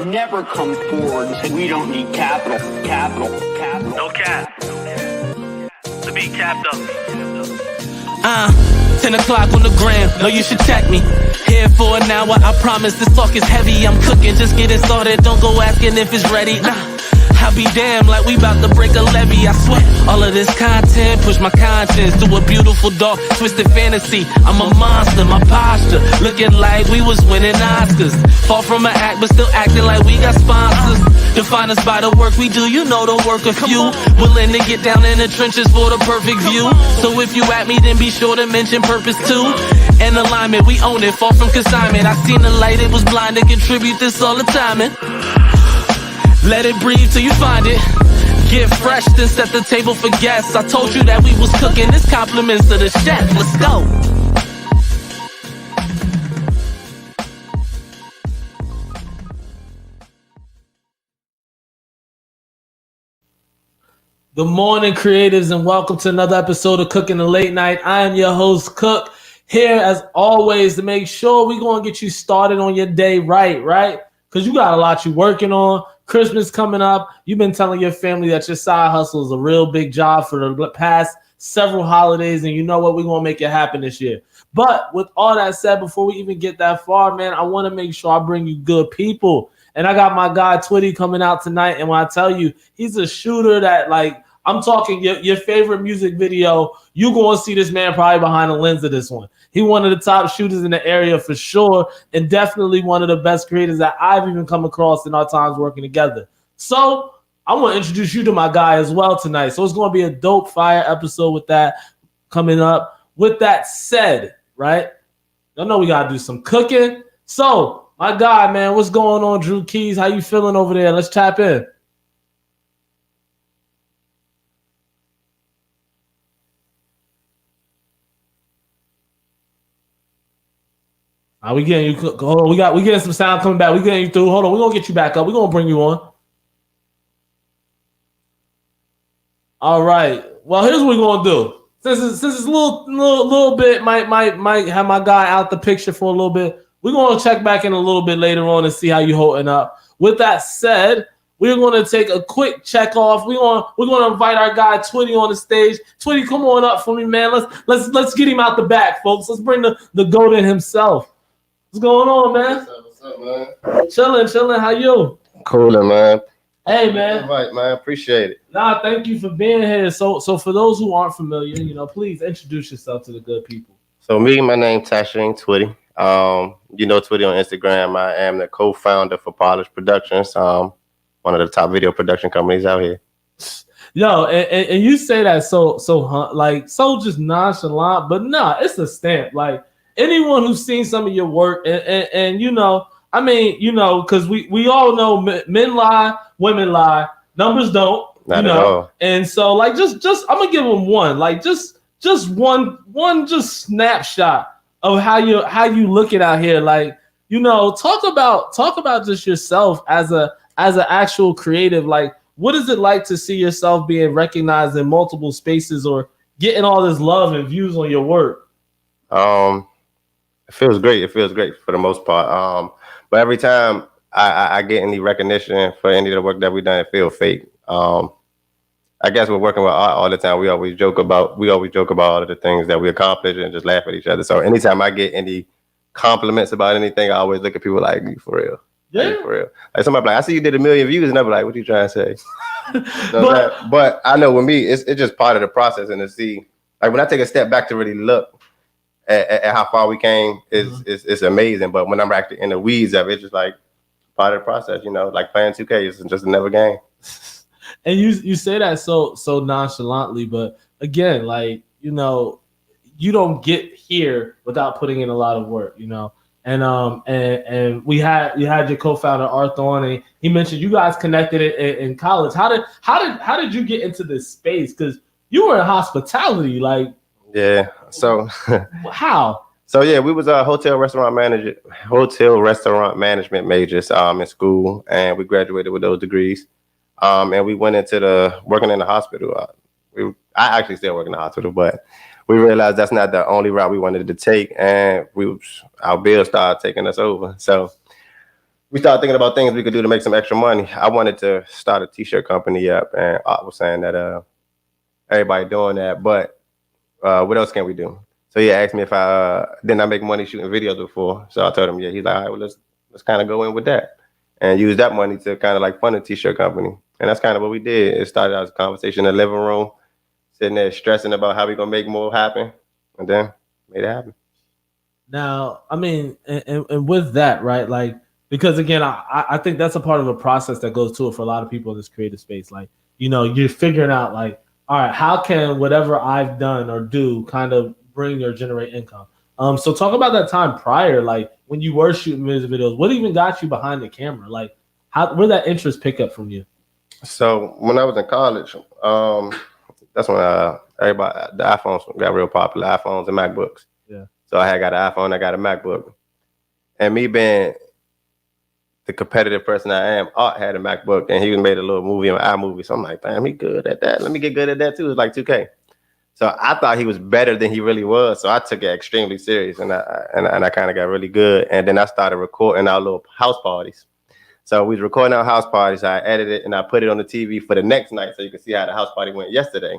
never come forward and said we don't need capital. No cap. To be capped up. 10 o'clock on the gram, no you should check me. Here for an hour, I promise this talk is heavy. I'm cooking, just getting started, don't go asking if it's ready. Nah, I'll be damned like we about to break a levee. I sweat, all of this content, push my conscience to a beautiful dark, twisted fantasy. I'm a monster, my posture, looking like we was winning Oscars. Far from an act, but still acting like we got sponsors. Define us by the work we do, you know the work of few. Willing to get down in the trenches for the perfect view. So if you at me, then be sure to mention purpose too. And alignment, we own it, far from consignment. I seen the light, it was blind to contribute this all the timing. Let it breathe till you find it. Get fresh, then set the table for guests. I told you that we was cooking, this compliments to the chef. Let's go. Good morning, creatives, and welcome to another episode of Cooking the Late Night. I am your host, Cook, here as always to make sure we're going to get you started on your day right? Because you got a lot you're working on. Christmas coming up. You've been telling your family that your side hustle is a real big job for the past several holidays, and you know what? We're going to make it happen this year. But with all that said, before we even get that far, man, I want to make sure I bring you good people. And I got my guy Twitty coming out tonight, and when I tell you, he's a shooter that, like, I'm talking your favorite music video, you're going to see this man probably behind the lens of this one. He one of the top shooters in the area for sure, and definitely one of the best creators that I've even come across in our times working together. So I want to introduce you to my guy as well tonight. So it's going to be a dope fire episode with that coming up. With that said, right, y'all know we got to do some cooking. So my guy, man, what's going on, Drew Keys? How you feeling over there? Let's tap in. We getting you. Hold on, we getting some sound coming back. We getting you through. Hold on, we're gonna get you back up. We're gonna bring you on. All right. Well, here's what we're gonna do. Since it's a little bit might have my guy out the picture for a little bit. We're gonna check back in a little bit later on and see how you holding up. With that said, we're gonna take a quick check off. We're gonna invite our guy Twitty on the stage. Twitty, come on up for me, man. Let's get him out the back, folks. Let's bring the GOAT in himself. What's going on, man? What's up, man? Chilling. How you? Coolin', man. Hey, man. Right, man. Appreciate it. Nah, thank you for being here. So for those who aren't familiar, please introduce yourself to the good people. So my name Tashing Twitty. You know Twitty on Instagram. I am the co-founder for Polish Productions. One of the top video production companies out here. Yo, and you say that so just nonchalant, but nah, it's a stamp. Like, anyone who's seen some of your work, and because we all know men lie, women lie, numbers don't, Not at all. And so, like, just I'm gonna give them one, like, just one snapshot of how you looking out here, like, talk about just yourself as an actual creative. Like, what is it like to see yourself being recognized in multiple spaces or getting all this love and views on your work? It feels great. It feels great for the most part. But every time I get any recognition for any of the work that we've done, it feels fake. I guess we're working with art all the time. We always joke about all of the things that we accomplish and just laugh at each other. So anytime I get any compliments about anything, I always look at people like, you for real? Yeah, like, for real. Like, somebody like, I see you did 1 million views, and I'm like, what you trying to say? But I know with me, it's just part of the process, and to see, like, when I take a step back to really look at how far we came, it's amazing. But when I'm actually in the weeds of it, it's just like part of the process, like playing 2K is just another game. And you say that so nonchalantly, but again, like, you don't get here without putting in a lot of work, And you had your co-founder Arthur on, and he mentioned you guys connected in college. How did you get into this space? Because you were in hospitality, like. Yeah. So how? So yeah, we was a hotel restaurant management majors in school, and we graduated with those degrees. And we went into working in the hospital. I actually still work in the hospital, but we realized that's not the only route we wanted to take, and our bills started taking us over. So we started thinking about things we could do to make some extra money. I wanted to start a t-shirt company up, and I was saying that everybody doing that, but what else can we do? So he asked me if I didn't I make money shooting videos before. So I told him, yeah. He's like, all right, well, let's kind of go in with that and use that money to kind of like fund a t-shirt company. And that's kind of what we did. It started out as a conversation in the living room, sitting there stressing about how we gonna make more happen, and then made it happen. Now, I mean, and with that, right? Like, because again, I think that's a part of the process that goes to it for a lot of people in this creative space. Like, you know, you're figuring out like, all right, how can whatever I've done or do kind of bring or generate income? So talk about that time prior, like when you were shooting music videos. What even got you behind the camera? Like, where did that interest pick up from you? So when I was in college, that's when everybody the iPhones got real popular, iPhones and MacBooks. Yeah. So I had got an iPhone, I got a MacBook, and me being the competitive person I am, Art had a MacBook, and he made a little movie on iMovie. So I'm like, damn, he good at that. Let me get good at that too. It's like 2K. So I thought he was better than he really was. So I took it extremely serious, and I kind of got really good. And then I started recording our little house parties. So we was recording our house parties. I edited it and I put it on the TV for the next night, so you can see how the house party went yesterday.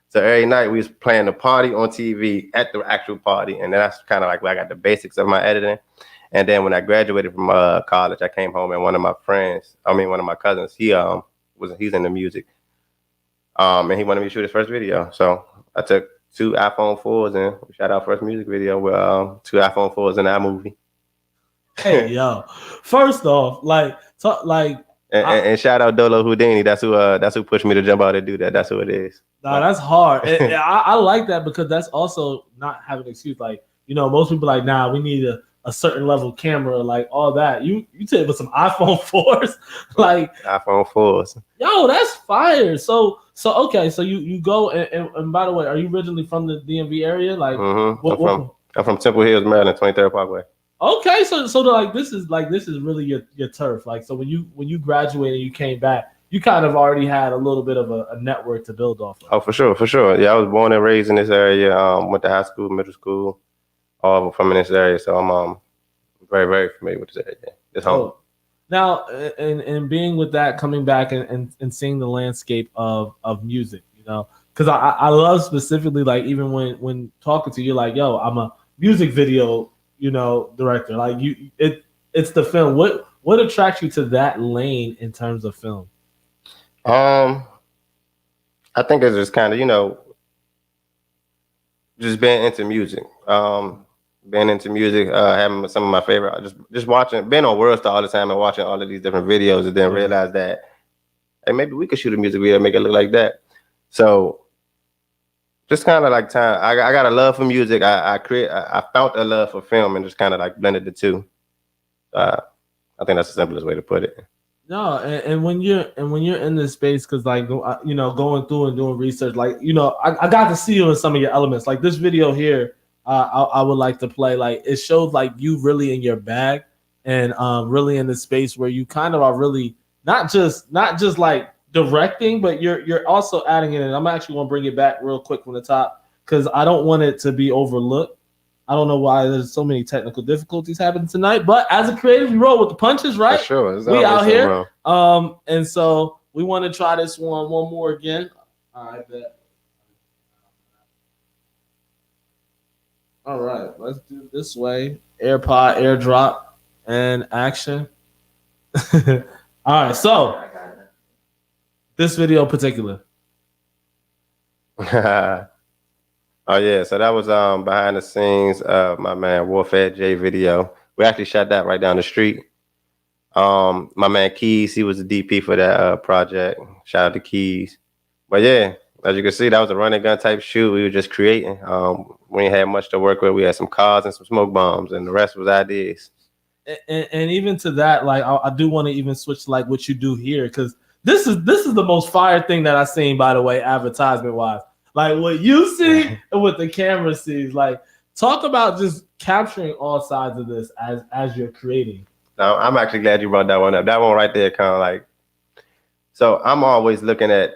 So every night we was playing the party on TV at the actual party, and that's kind of like where I got the basics of my editing. And then when I graduated from college, I came home and one of my cousins, he's into music, and he wanted me to shoot his first video. So I took 2 iPhone 4s and we shot our first music video with 2 iPhone 4s in iMovie. Hey, yo! First off, and shout out Dolo Houdini. That's who pushed me to jump out and do that. That's who it is. Nah, that's hard. I like that because that's also not having an excuse. Like, you know, most people like, nah, we need a certain level camera, like all that. You take with some iPhone 4s, like iPhone 4s. Yo, that's fire. So okay, so you go and by the way, are you originally from the DMV area? Like, I'm from Temple Hills, Maryland, 23rd Parkway. Okay, so this is really your turf. Like, so when you graduated and you came back, you kind of already had a little bit of a network to build off of. Oh, for sure. Yeah, I was born and raised in this area. Went to high school, middle school, all of them from in this area. So I'm very, very familiar with this area. This home. Now, and being with that, coming back and seeing the landscape of music, you know, because I love specifically, like, even when talking to you, like, yo, I'm a music video, you know, director. Like, it's the film. What attracts you to that lane in terms of film? I think it's just kind of, you know, just being into music. Having some of my favorite, just watching, being on World Star all the time and watching all of these different videos, and then realize that, hey, maybe we could shoot a music video and make it look like that. So just kind of like time. I got a love for music. I found a love for film and just kind of like blended the two. I think that's the simplest way to put it. No, and when you're in this space, because like, you know, going through and doing research, like, you know, I got to see you in some of your elements. Like this video here, I would like to play. Like, it shows like you really in your bag and really in the space where you kind of are really not just like directing, but you're also adding in. And I'm actually gonna bring it back real quick from the top because I don't want it to be overlooked. I don't know why there's so many technical difficulties happening tonight, but as a creative, we roll with the punches, right? For sure. We out here. And so we want to try this one more again. All right, bet. All right, let's do it this way. AirPod, airdrop, and action. All right, so this video in particular. Oh yeah, so that was behind the scenes of my man Warfare J video. We actually shot that right down the street. My man Keys, he was the DP for that project. Shout out to Keys. But yeah, as you can see, that was a running gun type shoot. We were just creating. We ain't had much to work with. We had some cars and some smoke bombs, and the rest was ideas. And even to that, like I do want to even switch to like what you do here, because this is the most fire thing that I've seen, by the way, advertisement wise. Like what you see and what the camera sees. Like, talk about just capturing all sides of this as you're creating. Now, I'm actually glad you brought that one up. That one right there kind of like, so I'm always looking at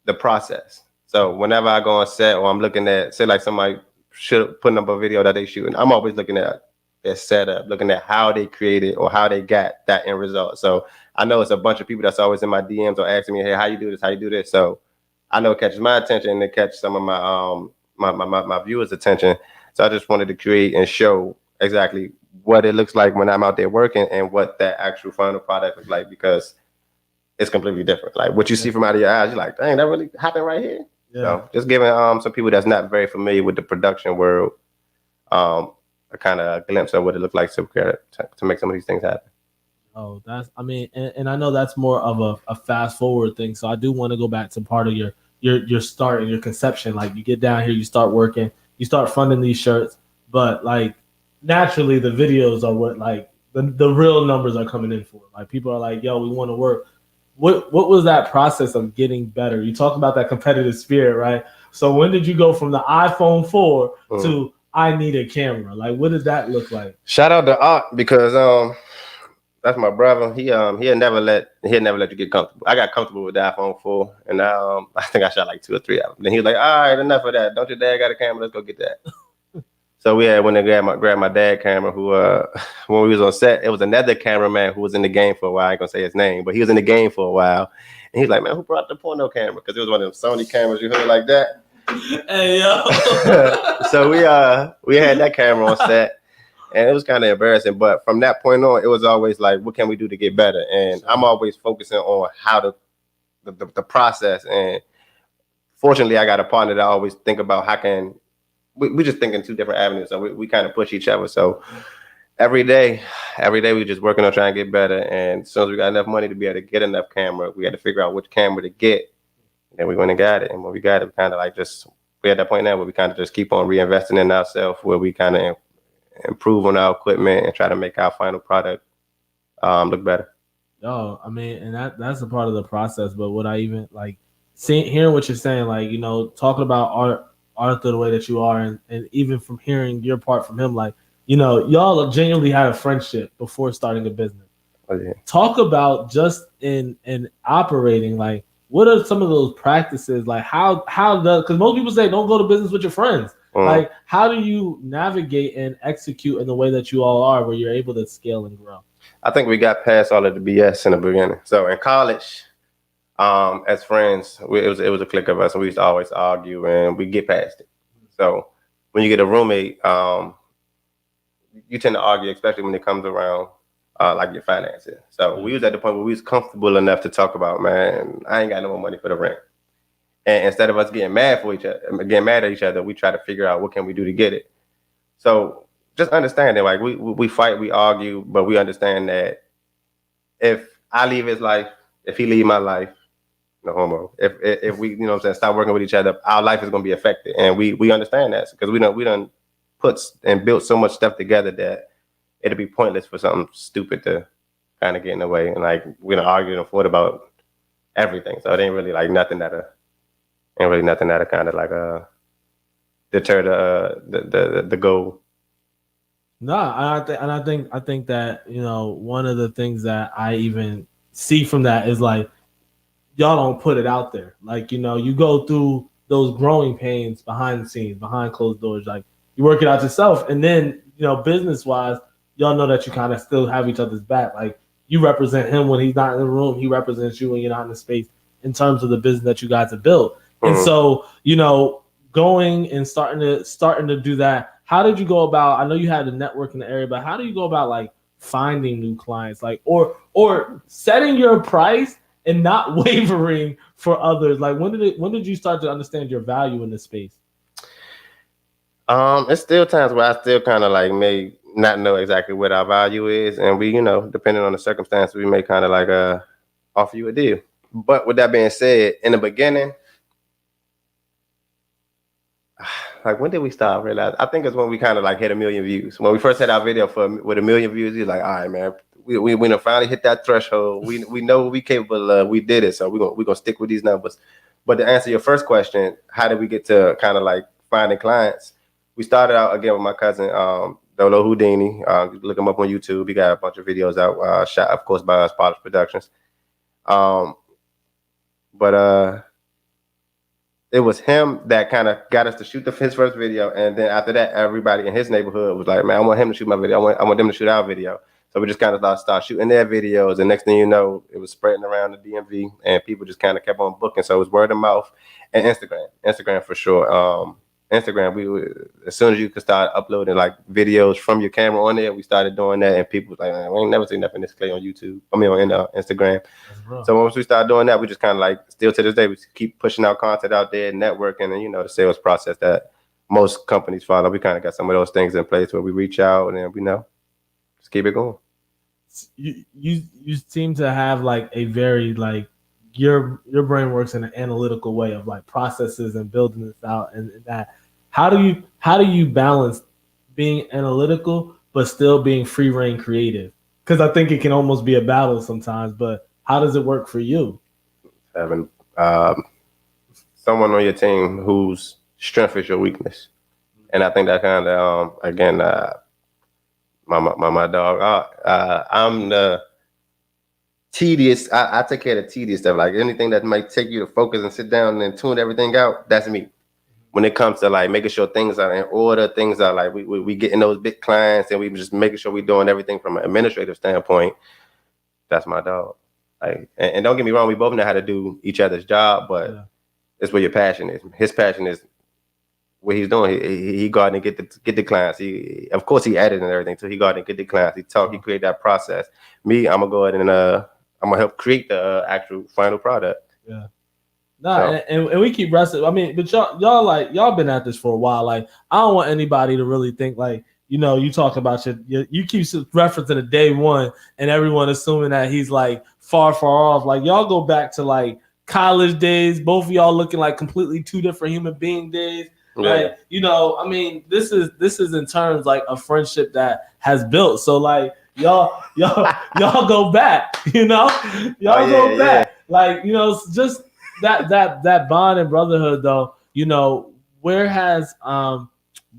the process. So whenever I go on set or I'm looking at, say like somebody should put up a video that they shooting, I'm always looking at, their setup, looking at how they created or how they got that end result. So I know it's a bunch of people that's always in my DMs or asking me, hey, how you do this? How you do this? So I know it catches my attention and it catches some of my viewers' attention. So I just wanted to create and show exactly what it looks like when I'm out there working and what that actual final product is like, because it's completely different. Like what you see from out of your eyes, you're like, dang, that really happened right here. Yeah. So just giving some people that's not very familiar with the production world a kind of glimpse of what it looked like to make some of these things happen. Oh, and I know that's more of a fast forward thing. So I do want to go back to part of your start and your conception. Like you get down here, you start working, you start funding these shirts, but like naturally the videos are what like the real numbers are coming in for. Like people are like, yo, we want to work. What was that process of getting better? You talk about that competitive spirit, right? So when did you go from the iPhone 4 to I need a camera? Like what did that look like? Shout out to Art, because that's my brother. He'll never let you get comfortable. I got comfortable with the iPhone 4, and I think I shot like 2 or 3 of them. Then he was like, all right, enough of that. Don't your dad got a camera? Let's go get that. So we had went and grabbed my dad camera, who when we was on set, it was another cameraman who was in the game for a while. I ain't gonna say his name, but he was in the game for a while. And he's like, man, who brought the porno camera? Because it was one of them Sony cameras you heard like that. Hey yo. So we had that camera on set, and it was kind of embarrassing. But from that point on, it was always like, what can we do to get better? And I'm always focusing on how the process. And fortunately, I got a partner that I always think about how can we just think in 2 different avenues. So we kind of push each other. So every day we just working on trying to get better. And as soon as we got enough money to be able to get enough camera, we had to figure out which camera to get. And then we went and got it. And when we got it, we kind of like we're at that point now where we kind of just keep on reinvesting in ourselves, where we kind of improve on our equipment and try to make our final product look better. Oh, I mean, and that's a part of the process. But what I even like hearing what you're saying, like, you know, talking about Arthur the way that you are, and even from hearing your part from him, like, you know, y'all genuinely had a friendship before starting a business. Oh, yeah. Talk about just in operating, like, what are some of those practices? Like how because most people say don't go to business with your friends. Like how do you navigate and execute in the way that you all are, where you're able to scale and grow? I think we got past all of the BS in the beginning. So in college, as friends, it was a clique of us, and we used to always argue, and we get past it. So when you get a roommate, you tend to argue, especially when it comes around like your finances. So we was at the point where we was comfortable enough to talk about, man, I ain't got no more money for the rent. And instead of us getting mad at each other, we try to figure out what can we do to get it. So just understand that, like we fight, we argue, but we understand that if I leave his life, if he leave my life, no homo. If we, you know what I'm saying, stop working with each other, our life is gonna be affected. And we understand that, because we done put and built so much stuff together that it'd be pointless for something stupid to kind of get in the way. And like we're gonna argue and fought about everything. So it ain't really like nothing that kind of like deter the goal. No, I think that, you know, one of the things that I even see from that is like y'all don't put it out there. Like, you know, you go through those growing pains behind the scenes, behind closed doors. Like you work it out yourself, and then, you know, business wise, y'all know that you kind of still have each other's back. Like you represent him when he's not in the room, he represents you when you're not in the space, in terms of the business that you guys have built. And so, you know, going and starting to do that, how did you go about? I know you had a network in the area, but how do you go about like finding new clients, like or setting your price and not wavering for others? Like when did you start to understand your value in this space? It's still times where I still kind of like may not know exactly what our value is, and we, you know, depending on the circumstance, we may kind of like offer you a deal. But with that being said, in the beginning, like when did we start realize? I think it's when we kind of like hit 1 million views. When we first had our video with 1 million views, he's like, all right, man, we finally hit that threshold. We know what we capable of. We did it, so we're gonna stick with these numbers. But to answer your first question, how did we get to kind of like finding clients? We started out again with my cousin Dolo Houdini. Look him up on YouTube. He got a bunch of videos out, shot of course by us, Polish Productions. But it was him that kind of got us to shoot his first video, and then after that, everybody in his neighborhood was like, "Man, I want him to shoot my video. I want them to shoot our video." So we just kind of start shooting their videos, and next thing you know, it was spreading around the DMV, and people just kind of kept on booking. So it was word of mouth and Instagram for sure. Instagram, as soon as you could start uploading like videos from your camera on there, we started doing that, and people was like, "Man, we ain't never seen nothing this clay on YouTube. I mean, on Instagram." So once we started doing that, we just kind of like still to this day, we keep pushing out content out there, networking, and the sales process that most companies follow. We kind of got some of those things in place where we reach out and then just keep it going. You seem to have like a very like your brain works in an analytical way of like processes and building this out and that. How do you balance being analytical but still being free reign creative? Because I think it can almost be a battle sometimes. But how does it work for you? Having someone on your team whose strength is your weakness, and I think that kind of again. My dog. I'm the tedious. I take care of the tedious stuff. Like anything that might take you to focus and sit down and tune everything out. That's me. When it comes to like making sure things are in order, things are like we getting those big clients, and we just making sure we're doing everything from an administrative standpoint. That's my dog. Like, and don't get me wrong, we both know how to do each other's job, but it's where your passion is. His passion is what he's doing. He go out and get the clients. Of course he edited and everything, so he go out and get the clients. He talk, he create that process. Me, I'm gonna go ahead and I'm gonna help create the actual final product. Yeah. No, and we keep wrestling. I mean, but y'all been at this for a while. Like, I don't want anybody to really think like, you talk about you keep referencing the day one and everyone assuming that he's like far off. Like, y'all go back to like college days, both of y'all looking like completely two different human being days. Yeah. Like, I mean, this is in terms like a friendship that has built. So like y'all go back, go back. Like, just that bond and brotherhood though,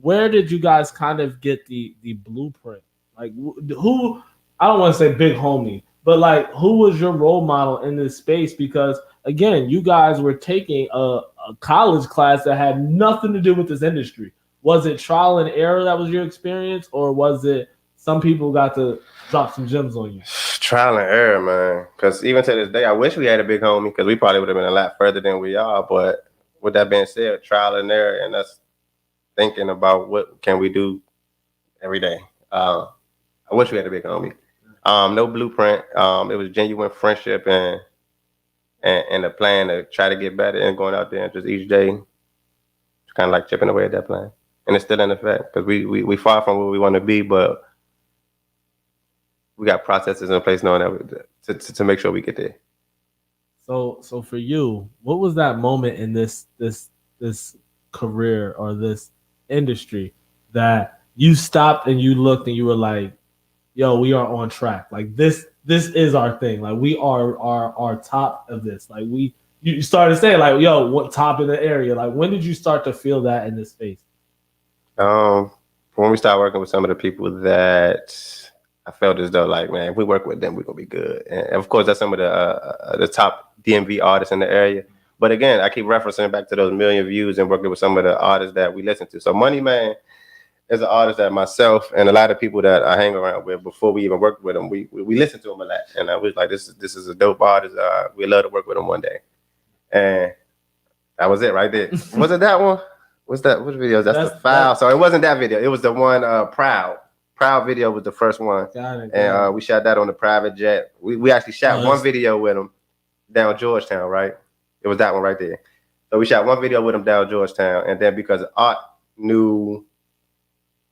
where did you guys kind of get the blueprint? Like who, I don't want to say big homie, but like who was your role model in this space? Because again, you guys were taking a college class that had nothing to do with this industry. Was it trial and error that was your experience, or was it some people got to drop some gems on you? Trial and error, man. Because even to this day, I wish we had a big homie, because we probably would have been a lot further than we are. But with that being said, trial and error, and us thinking about what can we do every day. I wish we had a big homie. No blueprint. It was genuine friendship and a plan to try to get better, and going out there and just each day, kind of like chipping away at that plan. And it's still in effect, because we far from where we want to be, but we got processes in place knowing that to make sure we get there. So for you, what was that moment in this career or this industry that you stopped and you looked and you were like, yo, we are on track. Like this is our thing. Like we are our top of this. Like you started saying like, yo, what top in the area? Like when did you start to feel that in this space? When we started working with some of the people that I felt as though like, man, if we work with them, we're gonna be good. And of course, that's some of the top DMV artists in the area. But again, I keep referencing back to those million views and working with some of the artists that we listen to. So Money Man is an artist that myself and a lot of people that I hang around with, before we even worked with him, we listened to him a lot. And I was like, this is a dope artist. We'd love to work with him one day. And that was it right there. Was it that one? What's that? What video? That's the file. So it wasn't that video. It was the one Proud. Proud video was the first one. Got it. And we shot that on the private jet. We actually shot one video with him down Georgetown, right? It was that one right there. So we shot one video with him down Georgetown. And then because Art knew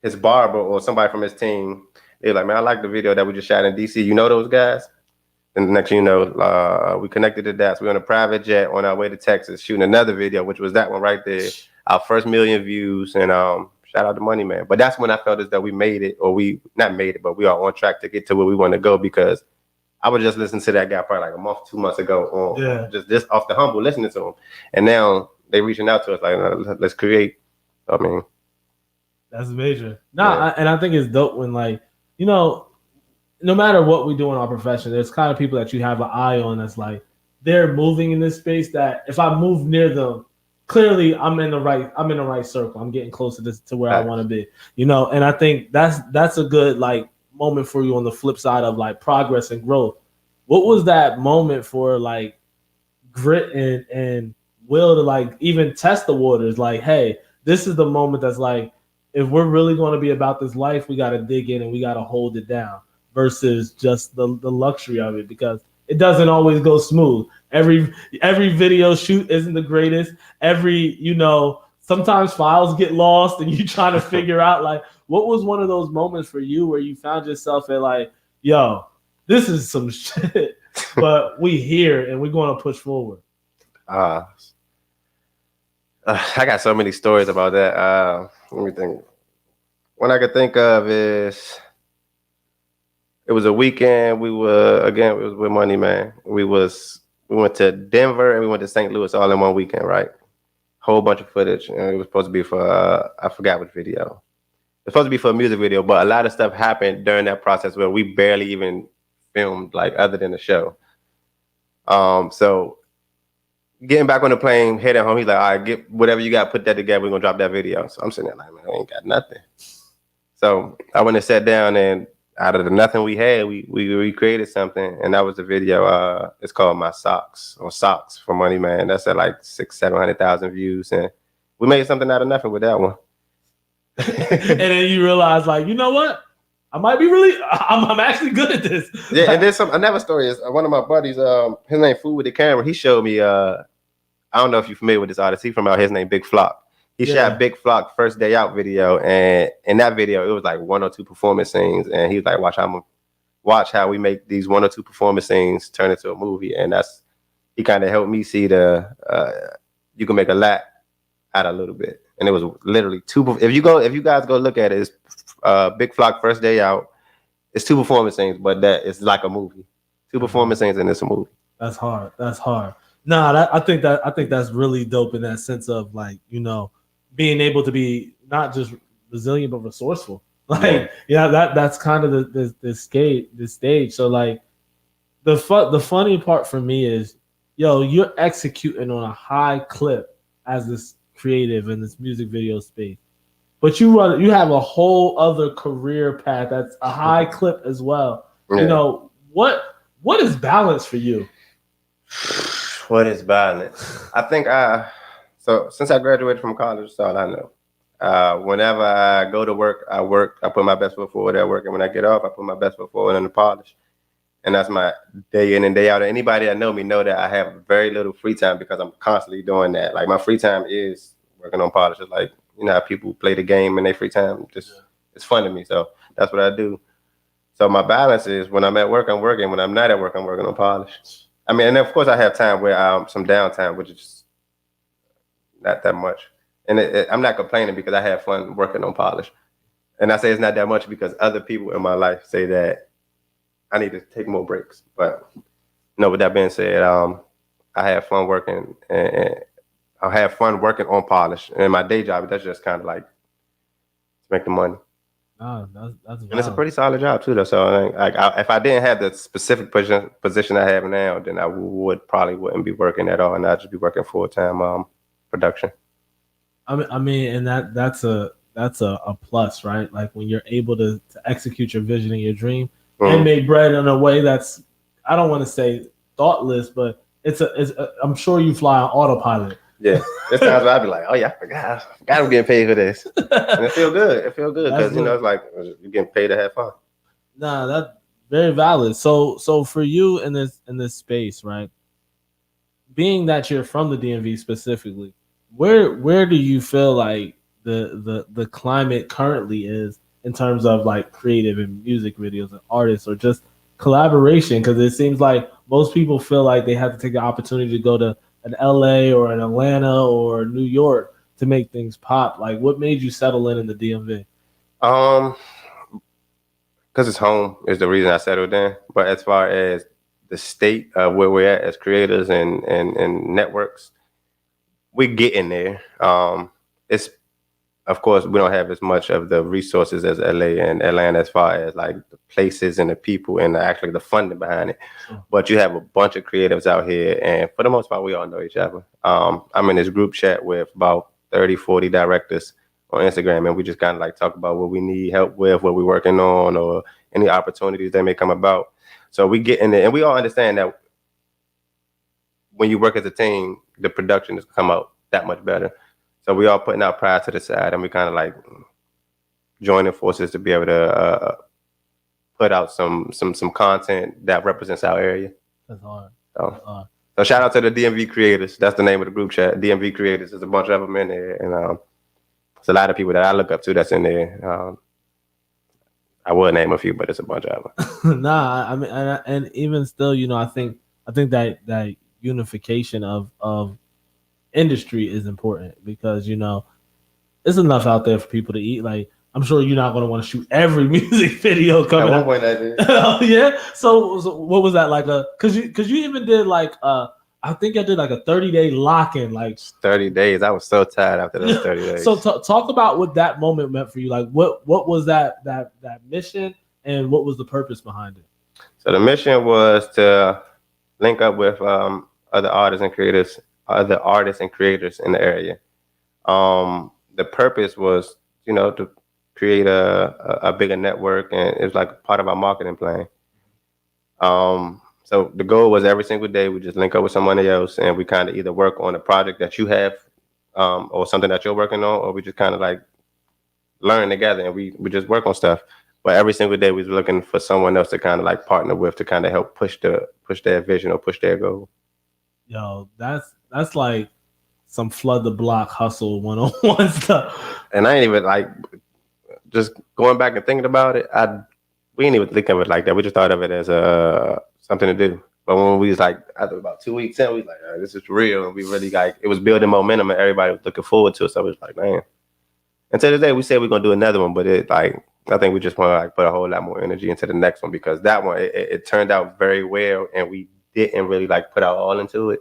his barber or somebody from his team, they were like, man, I like the video that we just shot in DC. You know those guys? And the next thing you know, we connected to that. So we were on a private jet on our way to Texas shooting another video, which was that one right there. Our first million views, and shout out to Money Man. But that's when I felt as though we made it, or we not made it, but we are on track to get to where we want to go, because I was just listening to that guy probably like a month, 2 months ago, just off the humble, listening to him. And now they reaching out to us like, let's create. I mean, that's major. And I think it's dope when like, no matter what we do in our profession, there's kind of people that you have an eye on that's like, they're moving in this space that if I move near them, clearly I'm in the right circle. I'm getting closer to where I want to be, and I think that's a good like moment for you on the flip side of like progress and growth. What was that moment for like grit and will to like even test the waters? Like, hey, this is the moment that's like, if we're really going to be about this life, we got to dig in and we got to hold it down versus just the luxury of it, because it doesn't always go smooth. Every video shoot isn't the greatest. Sometimes files get lost and you trying to figure out like, what was one of those moments for you where you found yourself at like, yo, this is some shit, but we here and we're going to push forward. I got so many stories about that. Let me think. One I could think of is, it was a weekend. It was with Money Man. We went to Denver and we went to St. Louis all in one weekend, right? Whole bunch of footage, and it was supposed to be for I forgot what video. It's supposed to be for a music video, but a lot of stuff happened during that process where we barely even filmed, like, other than the show. So getting back on the plane, heading home, he's like, all right, get whatever you got, put that together, we're gonna drop that video. So I'm sitting there like, man, I ain't got nothing. So I went and sat down, and out of the nothing we had, we recreated something, and that was the video. It's called My Socks, or Socks for Money Man. That's at like 600,000-700,000 views, and we made something out of nothing with that one. And then you realize, like, you know what? I'm actually good at this. Yeah, and then another story is one of my buddies, his name Food with the Camera. He showed me, I don't know if you're familiar with this artist. He's from out, his name Big Flock. He shot Big Flock First Day Out video, and in that video, it was like 1 or 2 performance scenes, and he was like, watch how we make these 1 or 2 performance scenes turn into a movie, and he kind of helped me see you can make a lot out of a little bit, and it was literally 2. If you guys go look at it, it's Big Flock First Day Out. It's 2 performance scenes, but that it's like a movie. 2 performance scenes, and it's a movie. That's hard. Nah, I think that's really dope in that sense of like, being able to be not just resilient but resourceful. Like, that's kind of the stage. So like, the funny part for me is, you're executing on a high clip as this creative in this music video space, but you have a whole other career path that's a high clip as well. Yeah. What is balance for you? What is balance? I think so since I graduated from college, that's all I know. Whenever I go to work, I work. I put my best foot forward at work, and when I get off, I put my best foot forward in the polish. And that's my day in and day out. And anybody that know me know that I have very little free time because I'm constantly doing that. Like, my free time is working on polish. It's like, how people play the game in their free time. It's fun to me. So that's what I do. So my balance is, when I'm at work, I'm working. When I'm not at work, I'm working on polish. I mean, and of course I have time where some downtime, which is not that much. And I'm not complaining because I have fun working on polish. And I say it's not that much because other people in my life say that I need to take more breaks. But with that being said, I have fun working, and I have fun working on polish. And my day job, that's just kind of like to make the money. Oh, that's and it's a pretty solid job too, though. So if I didn't have the specific position I have now, then I wouldn't be working at all, and I'd just be working full-time production. I mean, and that's a plus, right? Like, when you're able to execute your vision and your dream and make bread in a way that's, I don't want to say thoughtless, but I'm sure you fly on autopilot. Yeah, there's times where I'd be like, oh yeah, I forgot I'm getting paid for this, and it feel good. It feel good because it's like you're getting paid to have fun. Nah, that's very valid. So for you in this space, right? Being that you're from the DMV specifically, where do you feel like the climate currently is in terms of like creative and music videos and artists, or just collaboration? Because it seems like most people feel like they have to take the opportunity to go to an LA or an Atlanta or New York to make things pop. Like, what made you settle in the DMV? Because it's home is the reason I settled in. But as far as the state where we're at as creators and networks, we're getting there. It's of course, we don't have as much of the resources as LA and Atlanta as far as like the places and the people and actually the funding behind it. Sure. But you have a bunch of creatives out here, and for the most part, we all know each other. I'm in this group chat with about 30, 40 directors on Instagram, and we just kind of like talk about what we need help with, what we're working on, or any opportunities that may come about. So we get in there, and we all understand that when you work as a team, the production has come out that much better. So we all putting our pride to the side, and we kind of like joining forces to be able to put out some content that represents our area. That's hard. So shout out to the DMV creators. That's the name of the group chat. DMV creators. There's a bunch of them in there, and there's a lot of people that I look up to that's in there. I would name a few, but it's a bunch of them. Nah, I mean, and even still, you know, I think that unification of industry is important because, you know, there's enough out there for people to eat. Like, I'm sure you're not going to want to shoot every music video coming At out. one point I did. Oh, yeah. So what was that like? Because you even did like I think I did like a 30-day lock-in. Like 30 days. I was so tired after those 30 days. So talk about what that moment meant for you. Like what was that mission and what was the purpose behind it? So the mission was to link up with other artists and creators in the area. The purpose was, you know, to create a bigger network, and it was like part of our marketing plan. So the goal was every single day we just link up with somebody else, and we kind of either work on a project that you have, or something that you're working on, or we just kind of like learn together, and we just work on stuff. But every single day we was looking for someone else to kind of like partner with to kind of help push their vision or push their goal. Yo, that's like some flood the block hustle 101 stuff. And I ain't even like, just going back and thinking about it, we didn't even think of it like that. We just thought of it as something to do. But when we was like, after about 2 weeks in, we was like, all right, this is real. And we really like, it was building momentum and everybody was looking forward to it. So it was like, man. And to this day, we said we're going to do another one, but it like, I think we just want to like put a whole lot more energy into the next one because that one, it turned out very well and we didn't really like put our all into it.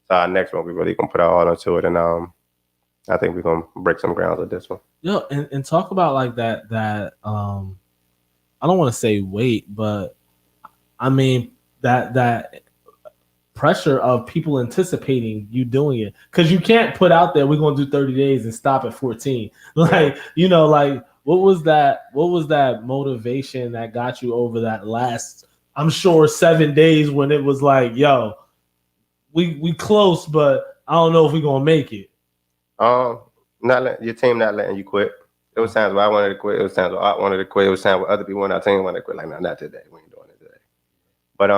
So our next one, we really going to put our all into it. And I think we're going to break some grounds with this one. Yo, and talk about like that I don't want to say weight, but I mean that pressure of people anticipating you doing it, because you can't put out there we're going to do 30 days and stop at 14. Like, you know, like what was that motivation that got you over that last, I'm sure, 7 days when it was like, yo, we close, but I don't know if we're gonna make it. Your team not letting you quit. There was times where I wanted to quit. It was times where I wanted to quit. It was times where other people on our team wanted to quit. Like, no, not today. We ain't doing it today. But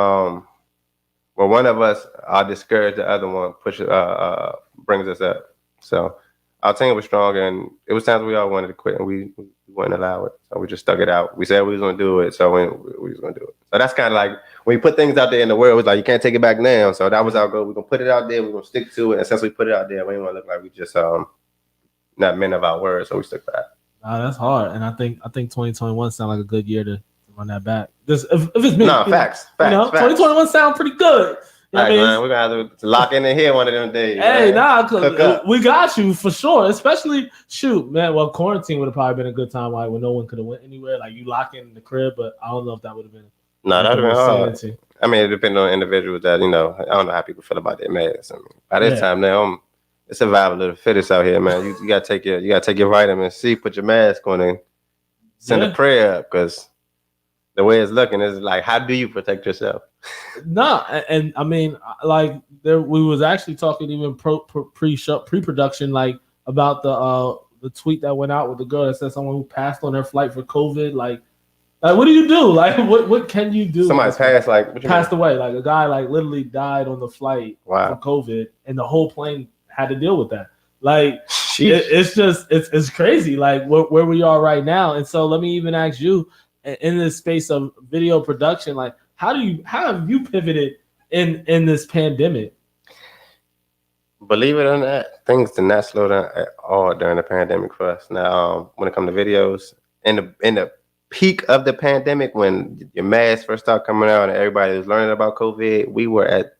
when one of us discourage the other one, brings us up. So our team was strong, and it was times we all wanted to quit, and we wouldn't allow it. So we just stuck it out. We said we was gonna do it, so we was gonna do it. So that's kind of like when you put things out there in the world, it's like you can't take it back now. So that was our goal. We're gonna put it out there. We're gonna stick to it. And since we put it out there, we didn't want to look like we just not men of our words. So we stuck to that. That's hard, and I think 2021 sounds like a good year to run that back. Just if it's me, facts. You know, 2021 sound pretty good. You know all right, man, we're gonna have to lock in here one of them days. Hey, we got you for sure. Especially, shoot, man. Well, quarantine would have probably been a good time, like when no one could have went anywhere. Like you lock in the crib, but I don't know if that would have been. No, that would have been hard. I mean, it depends on individuals that, you know. I don't know how people feel about their masks. I mean, by this time now, it's survival of the fittest out here, man. You gotta take your vitamin C, put your mask on, and send a prayer up, because the way it's looking is like, how do you protect yourself? No, and I mean, like we was actually talking even pre-production, like about the tweet that went out with the girl that said someone who passed on their flight for COVID. Like what do you do? Like what can you do? Somebody passed away. Like a guy like literally died on the flight from COVID, and the whole plane had to deal with that. Like it's crazy. Like where we are right now. And so let me even ask you, in this space of video production, like how have you pivoted in this pandemic? Believe it or not, things did not slow down at all during the pandemic for us. Now, when it comes to videos, in the peak of the pandemic, when your masks first started coming out and everybody was learning about COVID, we were at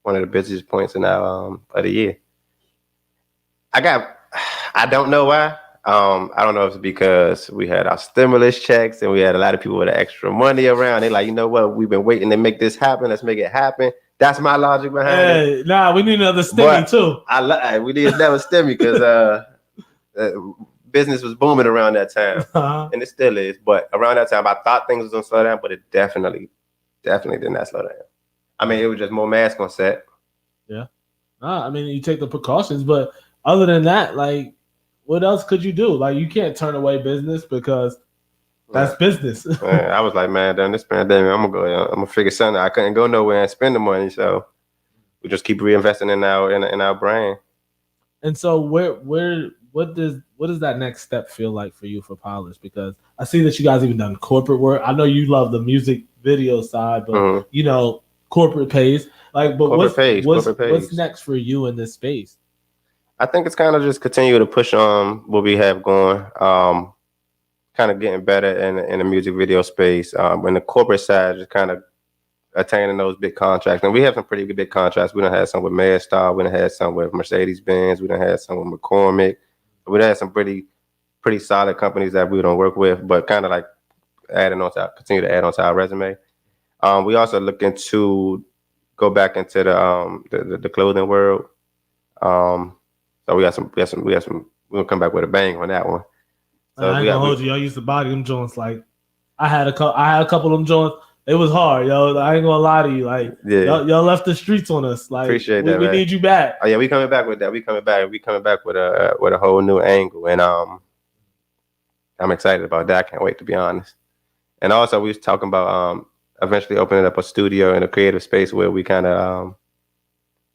one of the busiest points in our of the year. I don't know why. I don't know if it's because we had our stimulus checks and we had a lot of people with extra money around. They're like, you know what? We've been waiting to make this happen. Let's make it happen. That's my logic behind it. Nah, we need another stimmy too. We need another stimmy because business was booming around that time, and it still is. But around that time, I thought things was gonna slow down, but it definitely did not slow down. I mean, it was just more masks on set. Yeah. I mean, you take the precautions, but other than that, like, what else could you do? Like, you can't turn away business because that's business. Man, I was like, man, during this pandemic, I'm gonna figure something out. I couldn't go nowhere and spend the money, so we just keep reinvesting in our brain. And so, what does that next step feel like for you for Polish? Because I see that you guys even done corporate work. I know you love the music video side, but you know, corporate pays. Like, but what's next for you in this space? I think it's kind of just continue to push on what we have going. Kind of getting better in the music video space. In the corporate side, just kind of attaining those big contracts. And we have some pretty big contracts. We done had some with Madstar. We done had some with Mercedes-Benz. We done had some with McCormick. We done had some pretty solid companies that we don't work with, but kind of like continue to add on to our resume. We also looking to go back into the clothing world. So we got some. We'll come back with a bang on that one. So I ain't gonna hold you. I used to body them joints. Like I had a couple of them joints. It was hard, yo. I ain't gonna lie to you. Like y'all left the streets on us. Like appreciate that. We need you back. Oh yeah, we coming back with that. We coming back with a whole new angle, and I'm excited about that. I can't wait, to be honest. And also, we was talking about eventually opening up a studio in a creative space where we kind of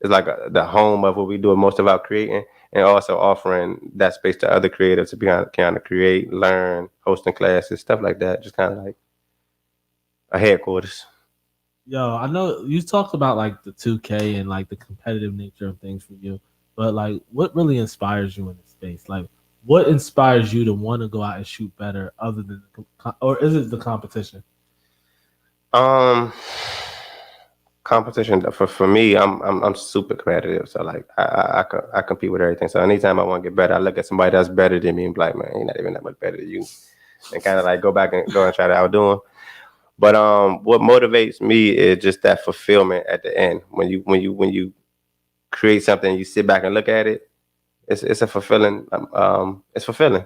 it's like the home of what we do most of our creating, and also offering that space to other creatives to be kind of create, learn, hosting classes, stuff like that. Just kind of like a headquarters. Yo, I know you talked about like the 2K and like the competitive nature of things for you, but like what really inspires you in this space? Like what inspires you to want to go out and shoot better other than or is it the competition? Competition for me, I'm super competitive. So like I compete with everything. So anytime I want to get better, I look at somebody that's better than me and be like, man, you're not even that much better than you, and kind of like go and try to outdo them. But what motivates me is just that fulfillment at the end. When you create something, you sit back and look at it. It's a fulfilling. It's fulfilling.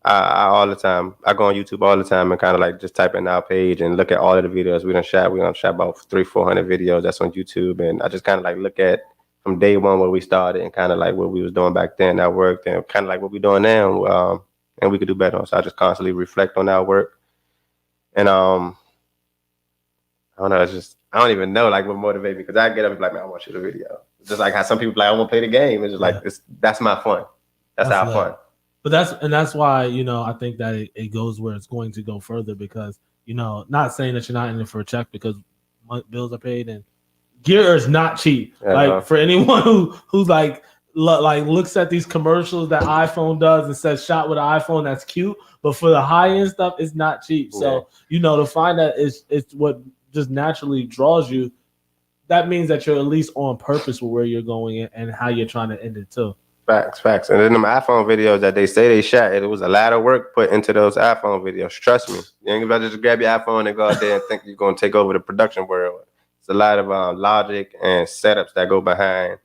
I all the time. I go on YouTube all the time and kind of like just type in our page and look at all of the videos we done shot. We done shot about 300-400 videos that's on YouTube, and I just kind of like look at from day one where we started and kind of like what we was doing back then that worked, and kind of like what we're doing now, and we could do better. So I just constantly reflect on our work, and I don't know. It's just I don't even know like what motivates me, because I get up and be like, man, I want to shoot a video. It's just like how some people like, I want to play the game. It's just like that's my fun. That's our fun. But that's why, you know, I think that it goes where it's going to go further, because, you know, not saying that you're not in it for a check, because bills are paid and gear is not cheap. Like for anyone who's like looks at these commercials that iPhone does and says shot with an iPhone, that's cute, but for the high end stuff, it's not cheap. So, you know, to find that it's what just naturally draws you, that means that you're at least on purpose with where you're going and how you're trying to end it too. Facts. And then them iPhone videos that they say they shot, it was a lot of work put into those iPhone videos. Trust me. You ain't about to just grab your iPhone and go out there and think you're going to take over the production world. It's a lot of logic and setups that go behind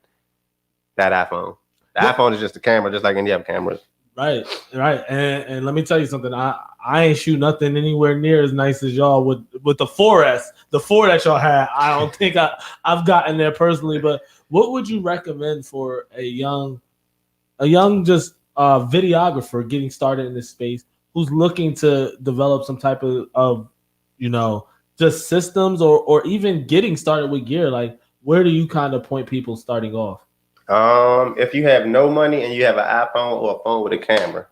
that iPhone. The iPhone is just a camera, just like any other cameras. Right. And let me tell you something. I ain't shoot nothing anywhere near as nice as y'all with the 4S. The 4 that y'all had, I don't think I've gotten there personally. But what would you recommend for a young just videographer getting started in this space who's looking to develop some type of you know, just systems or even getting started with gear? Like, where do you kind of point people starting off? If you have no money and you have an iPhone or a phone with a camera,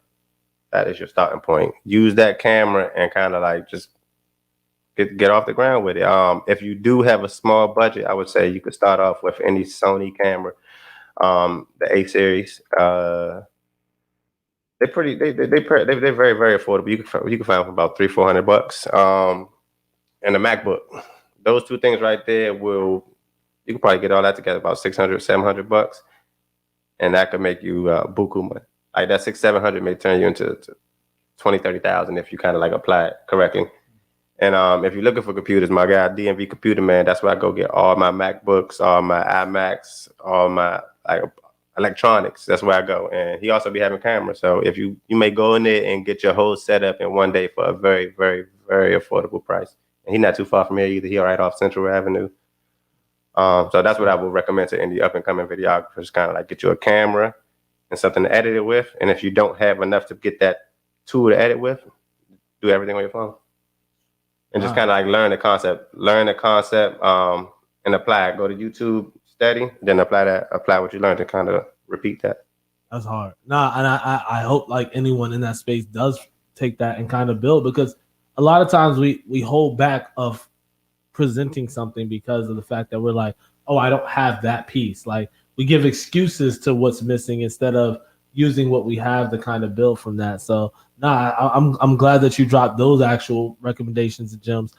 that is your starting point. Use that camera and kind of like just get off the ground with it. If you do have a small budget, I would say you could start off with any Sony camera. The A series, they're very, very affordable. You can find them for about $300-400. And the MacBook, those two things right there you can probably get all that together about $600-700, and that could make you buku money. Like that 600-700 may turn you into 20,000-30,000 if you kind of like apply it correctly. And if you're looking for computers, my guy DMV Computer Man, that's where I go get all my MacBooks, all my iMacs, all my like electronics. That's where I go. And he also be having cameras. So if you may go in there and get your whole setup in one day for a very, very, very affordable price. And he's not too far from here either. He right off Central Avenue. So that's what I would recommend to any up and coming videographers. Kind of like get you a camera and something to edit it with. And if you don't have enough to get that tool to edit with, do everything on your phone. And just kind of like learn the concept, and apply it. Go to YouTube, study, then apply what you learned, and kind of repeat that. That's hard. Nah, and I hope like anyone in that space does take that and kind of build, because a lot of times we hold back of presenting something because of the fact that we're like, oh, I don't have that piece. Like we give excuses to what's missing instead of using what we have to kind of build from that. So I'm glad that you dropped those actual recommendations and gems.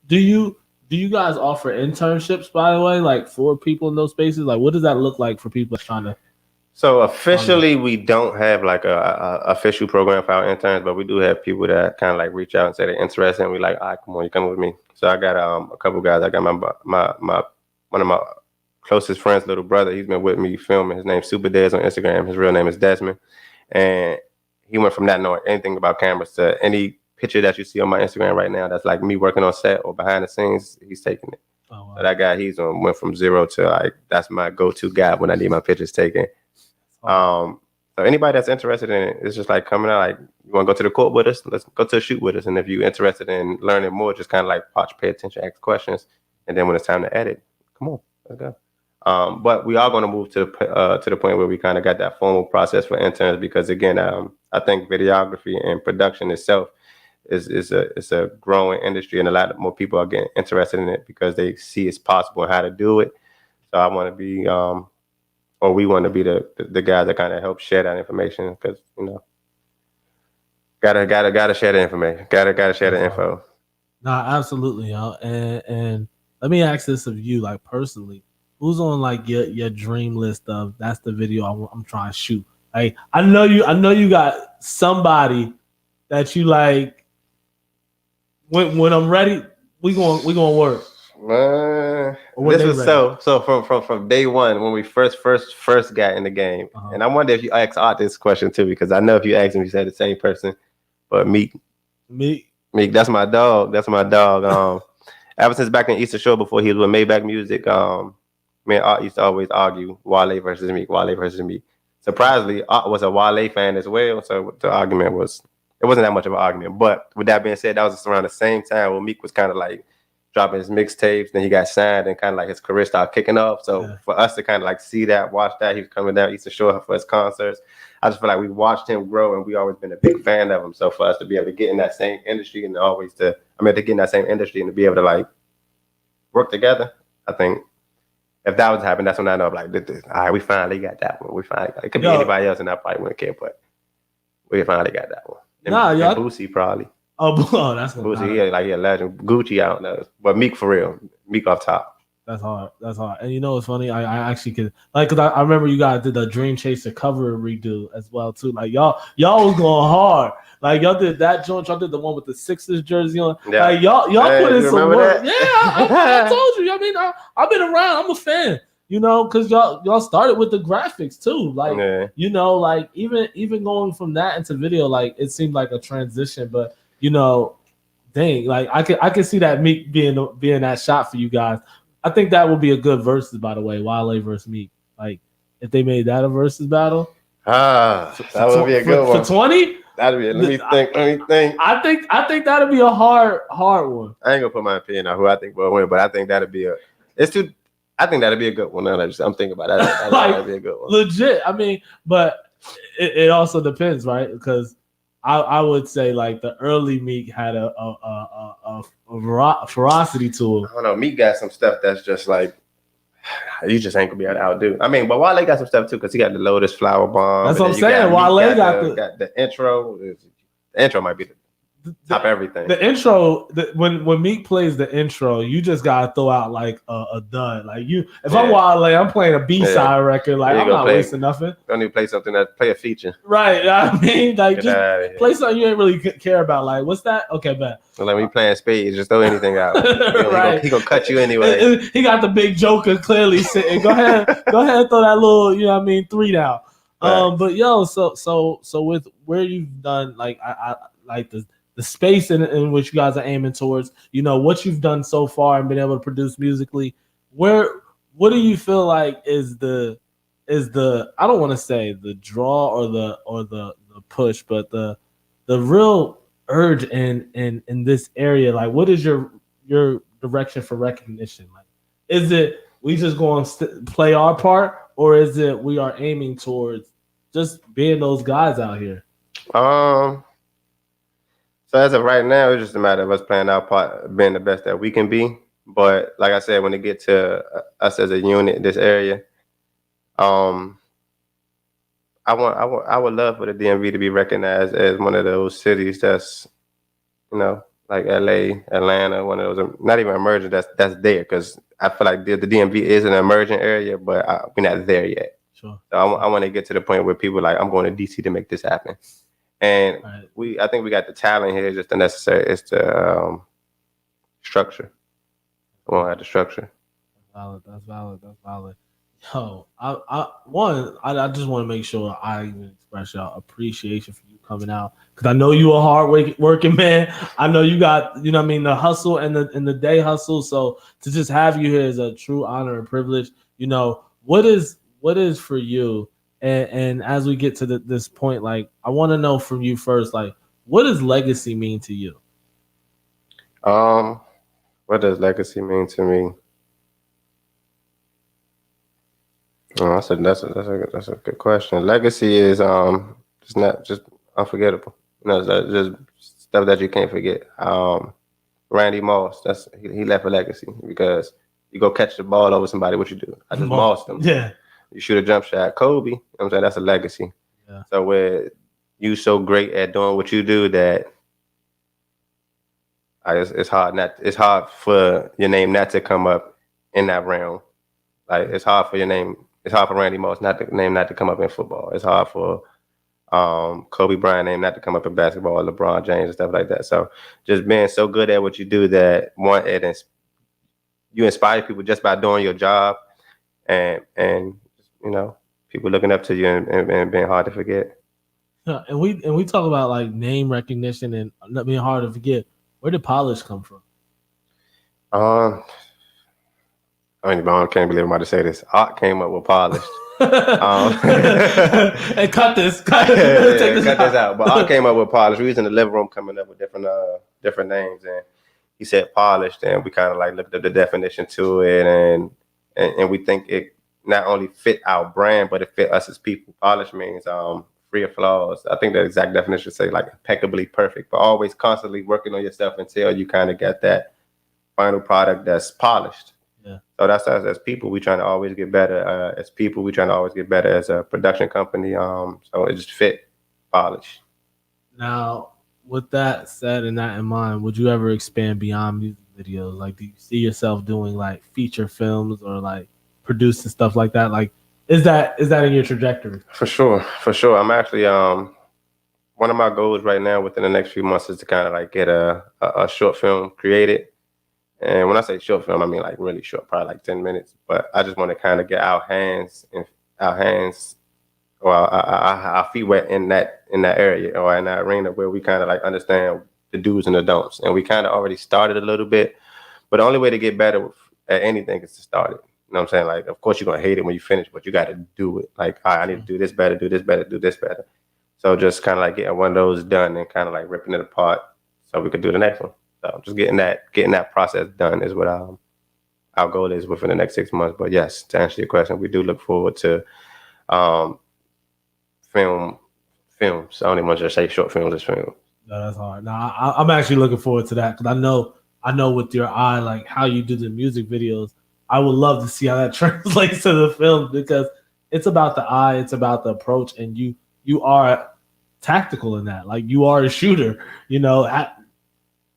Do you guys offer internships, by the way, like for people in those spaces? Like what does that look like for people trying to? So officially we don't have like a official program for our interns, but we do have people that kind of like reach out and say they're interested, and we like, all right, come on, you come with me. So I got a couple guys. I got my one of my closest friends' little brother. He's been with me filming. His name's Super Dez on Instagram. His real name is Desmond. And he went from not knowing anything about cameras to any picture that you see on my Instagram right now that's like me working on set or behind the scenes, he's taking it. Oh, wow. So that guy, went from zero to like, that's my go-to guy when I need my pictures taken. So anybody that's interested in it, it's just like coming out, like, you want to go to the court with us? Let's go to a shoot with us. And if you're interested in learning more, just kind of like watch, pay attention, ask questions. And then when it's time to edit, come on, let's go. But we are going to move to the point where we kind of got that formal process for interns, because again, I think videography and production itself is a growing industry, and a lot more people are getting interested in it because they see it's possible and how to do it. So I want to be, or we want to be the guys that kind of help share that information, because gotta share the information, gotta share the info. No, absolutely, yo. And let me ask this of you, like personally. Who's on like your dream list of that's the video I'm trying to shoot? Like I know you got somebody that you like. When I'm ready, we gonna work. Man, this was ready. so from day one when we first got in the game, and I wonder if you asked Art this question too, because I know if you asked him, you said the same person. But Meek, that's my dog. Ever since back in Eastern Shore, before he was with Maybach Music, me and Art used to always argue Wale versus Meek. Surprisingly, Art was a Wale fan as well, so the argument it wasn't that much of an argument. But with that being said, that was around the same time when Meek was kind of like dropping his mixtapes, then he got signed, and kind of like his career started kicking off. So for us to kind of like see that, watch that, he was coming down Eastern Shore for his concerts. I just feel like we watched him grow, and we always been a big fan of him. So for us to be able to get in that same industry and to get in that same industry and to be able to like work together, I think if that was to happen, that's when I know, like, all right, we finally got that one. It could be anybody else, and I probably wouldn't care, but we finally got that one. And Boosie probably. Oh, that's Boosie. He like a legend. Gucci, I don't know, but Meek for real. Meek off top. That's hard. And you know what's funny? I actually could like, cause I remember you guys did the Dream Chaser cover redo as well too. Like y'all was going hard. Like y'all did that joint. Y'all did the one with the Sixers jersey on. Yeah. Like y'all put in some work. That? Yeah, I told you. I mean, I've been around. I'm a fan. Because y'all started with the graphics too. Like like even going from that into video, like it seemed like a transition. But dang, like I could see that Meek being that shot for you guys. I think that would be a good versus, by the way, Wale versus Meek. Like if they made that a versus battle. That would be a good one. For 20? That'd be. Let me think. I think that'd be a hard one. I ain't gonna put my opinion on who I think will win, but I think that'd be I think that'd be a good one. Now I'm thinking about that. That'd be a good one. Legit. I mean, but it also depends, right? Because I would say like the early Meek had a ferocity to him. I don't know. Meek got some stuff that's just like you just ain't gonna be able to outdo. I mean, but Wale got some stuff too, because he got the Lotus Flower Bomb. That's what I'm saying. Wale got the intro. The intro might be top everything. The intro, when Meek plays the intro, you just gotta throw out like a dud. Like if I'm Wale, I'm playing a B-side record. Like I'm not wasting nothing. Don't need to play something play a feature. Right. I mean, like just play something you ain't really care about. Like what's that? Okay, bet. So like when you playing spades, just throw anything out. Right. He gonna cut you anyway. He got the big Joker clearly sitting. Go ahead and throw that little, 3 down. Right. But so with where you've done, like I like the space in which you guys are aiming towards, what you've done so far and been able to produce musically, what do you feel like is the I don't want to say the draw or the push, but the real urge in this area? Like, what is your direction for recognition? Like, is it we just go and play our part, or is it we are aiming towards just being those guys out here? So as of right now, it's just a matter of us playing our part, being the best that we can be. But like I said, when it get to us as a unit, this area, I would love for the DMV to be recognized as one of those cities that's, like LA, Atlanta, one of those, not even emerging, that's there, because I feel like the DMV is an emerging area, but we're not there yet. Sure. So I want to get to the point where people are like, I'm going to DC to make this happen. And I think we got the talent here, just the necessary. It's the structure. We won't have the structure. That's valid. Yo, I just want to make sure I even express y'all appreciation for you coming out, because I know you a hard working man. I know you got, the hustle and the day hustle. So to just have you here is a true honor and privilege. What is for you? And as we get to this point, like, I want to know from you first, like, what does legacy mean to you? What does legacy mean to me? Oh, that's a good question. Legacy is just unforgettable. Just stuff that you can't forget. Randy Moss, he left a legacy, because you go catch the ball over somebody, what you do? I just mossed them. Yeah. You shoot a jump shot. Kobe, I'm saying, that's a legacy. Yeah. So where you so great at doing what you do that it's hard for your name not to come up in that realm. Like, it's hard for Randy Moss not to come up in football. It's hard for Kobe Bryant name not to come up in basketball, LeBron James and stuff like that. So just being so good at what you do that you inspire people just by doing your job, and people looking up to you and being hard to forget. Yeah, and we talk about like name recognition and not being hard to forget. Where did Polish come from? I can't believe I'm about to say this. Art came up with Polished. And cut this out. But Art came up with Polished. We was in the living room coming up with different names, and he said Polished, and we kind of like looked up the definition to it, and we think it not only fit our brand, but it fit us as people. Polished means free of flaws. I think the exact definition say like impeccably perfect, but always constantly working on yourself until you kind of get that final product that's polished. Yeah. So that's us as people. We trying to always get better. As people, we trying to always get better as a production company. So it just fit polished. Now, with that said and that in mind, would you ever expand beyond music videos? Like, do you see yourself doing like feature films or like producing stuff like that? Like, is that in your trajectory? For sure. I'm actually one of my goals right now within the next few months is to kind of like get a short film created. And when I say short film, I mean like really short, probably like 10 minutes. But I just want to kind of get our hands or our feet wet in that area or in that arena where we kind of like understand the do's and the don'ts. And we kind of already started a little bit, but the only way to get better at anything is to start it. You know what I'm saying? Like, of course you're gonna hate it when you finish, but you got to do it. Like, all right, I need to do this better, do this better, do this better. So just kind of like getting one of those done and kind of like ripping it apart so we could do the next one. So just getting that process done is what our goal is within the next 6 months. But yes, to answer your question, we do look forward to films. I don't even want to just say short films, just film. No, that's hard. Now I'm actually looking forward to that because I know with your eye, like how you do the music videos. I would love to see how that translates to the film because it's about the eye, it's about the approach, and you are tactical in that. Like you are a shooter, you know.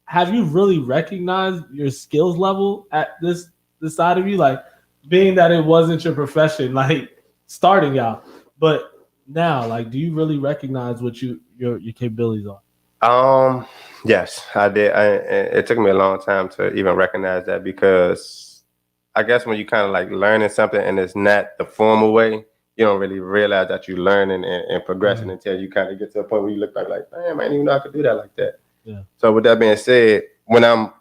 Have you really recognized your skills level at this side of you? Like being that it wasn't your profession, like starting out, but now, like, do you really recognize what your capabilities are? Yes, I did. It took me a long time to even recognize that because I guess when you kind of like learning something and it's not the formal way, you don't really realize that you're learning and progressing until you kind of get to a point where you look like, damn, I didn't even know I could do that like that. Yeah. So with that being said, when I'm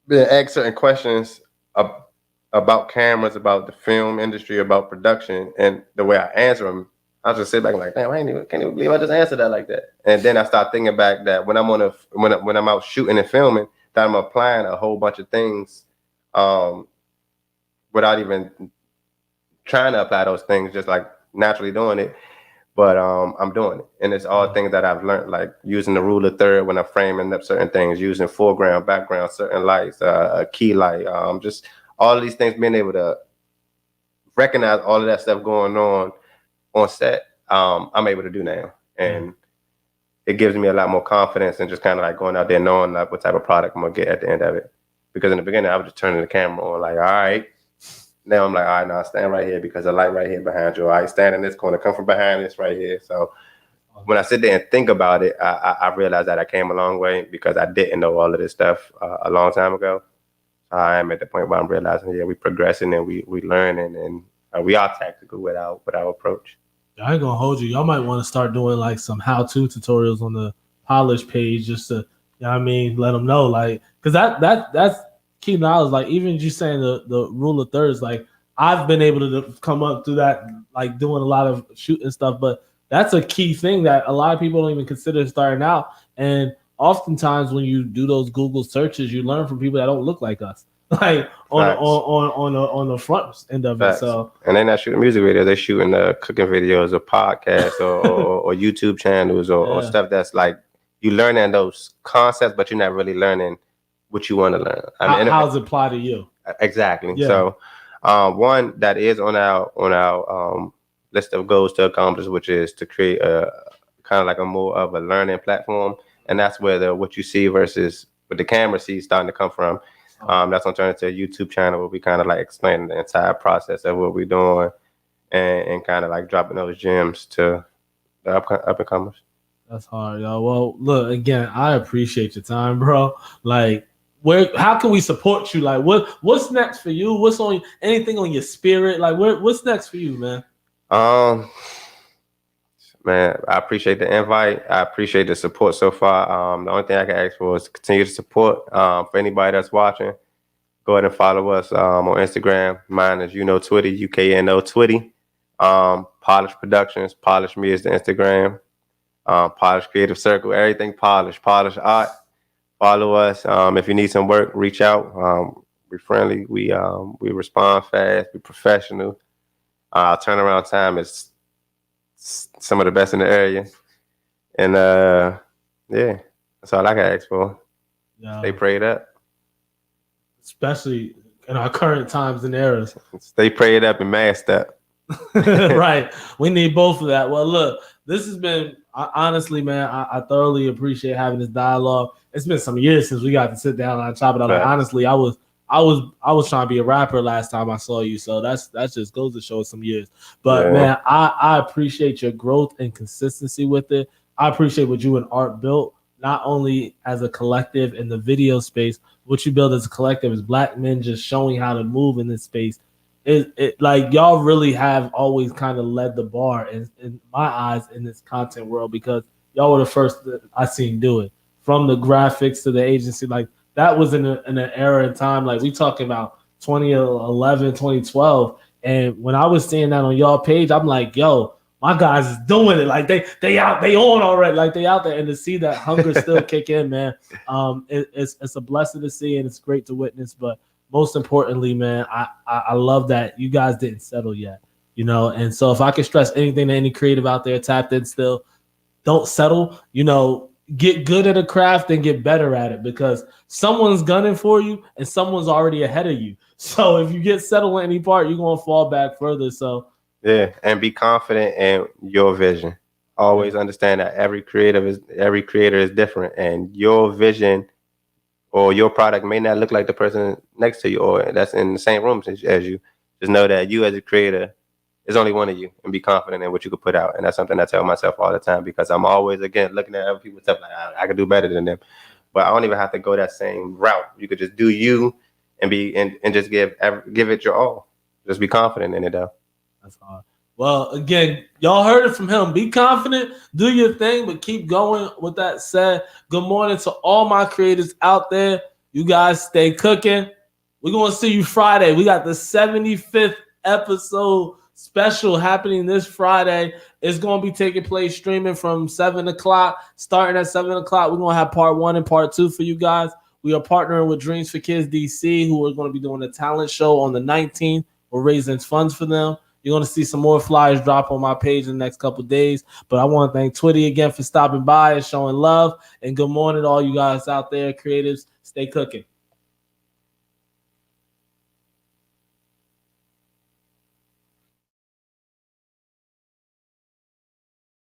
being asked certain questions about cameras, about the film industry, about production, and the way I answer them, I just sit back and like, damn, can't even believe I just answered that like that. And then I start thinking back that when I'm out shooting and filming, that I'm applying a whole bunch of things without even trying to apply those things, just like naturally doing it. But I'm doing it, and it's all things that I've learned, like using the rule of third when I'm framing up certain things, using foreground, background, certain lights, a key light, just all of these things, being able to recognize all of that stuff going on set. I'm able to do now, and it gives me a lot more confidence and just kind of like going out there knowing like what type of product I'm gonna get at the end of it. Because in the beginning, I was just turning the camera on, like, all right. Now I'm like, all right, now stand right here because the light right here behind you. All right, stand in this corner, come from behind this right here. So when I sit there and think about it, I realized that I came a long way because I didn't know all of this stuff a long time ago. I am at the point where I'm realizing, yeah, we progressing and we learning and we are tactical with our approach. I ain't gonna hold you. Y'all might want to start doing like some how-to tutorials on the Polish page just to, you know what I mean, let them know, like, because that's key knowledge. Like even you saying the rule of thirds, like I've been able to come up through that, like doing a lot of shooting stuff, but that's a key thing that a lot of people don't even consider starting out. And oftentimes when you do those Google searches, you learn from people that don't look like us, like on the front end of it. So, and they're not shooting music videos; they're shooting cooking videos or podcasts or YouTube channels or stuff that's like you learning those concepts, but you're not really learning what you want to learn. How does it apply to you? Exactly. Yeah. So, one that is on our list of goals to accomplish, which is to create a kind of like a more of a learning platform, and that's where what you see versus what the camera sees starting to come from. That's gonna turn into a YouTube channel where we kind of like explain the entire process of what we're doing and kind of like dropping those gems to the up and comers. That's hard, y'all. Well, look, again, I appreciate your time, bro. Like, how can we support you? Like, what's next for you? What's on anything on your spirit? Like, what's next for you, man? Man, I appreciate the invite. I appreciate the support so far. The only thing I can ask for is continue to support. For anybody that's watching, go ahead and follow us on Instagram. Mine is Twitty, UKNO Twitty. Polish Productions, Polish Me is the Instagram. Polish Creative Circle, everything Polish art. Follow us. If you need some work, reach out. We're friendly. We respond fast. We're professional. Our turnaround time is some of the best in the area. And yeah, that's all I can ask for. Yeah. Stay prayed up. Especially in our current times and eras. Stay prayed up and masked up. Right. We need both of that. Well, look, this has been, honestly, man, I thoroughly appreciate having this dialogue. It's been some years since we got to sit down and chop it up. Like, honestly, I was trying to be a rapper last time I saw you, so that's just goes to show some years. But man, I appreciate your growth and consistency with it. I appreciate what you and Art built, not only as a collective in the video space, what you build as a collective as Black men just showing how to move in this space. It like y'all really have always kind of led the bar in my eyes in this content world, because y'all were the first that I seen do it, from the graphics to the agency. Like that was in an era in time, like we talking about 2011, 2012. And when I was seeing that on y'all page, I'm like, yo, my guys is doing it. Like they on already. Like they out there, and to see that hunger still kick in, man, it's a blessing to see, and it's great to witness. But most importantly, man, I love that you guys didn't settle yet, And so if I could stress anything to any creative out there tapped in still, don't settle, get good at a craft and get better at it, because someone's gunning for you and someone's already ahead of you. So if you get settled in any part, you're going to fall back further. So yeah, and be confident in your vision. always understand that every creator is different, and your vision or your product may not look like the person next to you or that's in the same room as you. Just know that you as a creator, there's only one of you, and be confident in what you could put out. And that's something I tell myself all the time, because I'm always, again, looking at other people's stuff like I could do better than them. But I don't even have to go that same route. You could just do you and just give it your all. Just be confident in it, though. That's hard. Well, again, y'all heard it from him. Be confident, do your thing, but keep going. With that said, good morning to all my creators out there. You guys stay cooking. We're going to see you Friday. We got the 75th episode special happening this Friday. It's going to be taking place streaming from 7 o'clock. Starting at 7 o'clock, we're going to have part 1 and part 2 for you guys. We are partnering with Dreams for Kids DC, who are going to be doing a talent show on the 19th. We're raising funds for them. You're going to see some more flyers drop on my page in the next couple of days. But I want to thank Twitty again for stopping by and showing love. And good morning to all you guys out there, creatives. Stay cooking.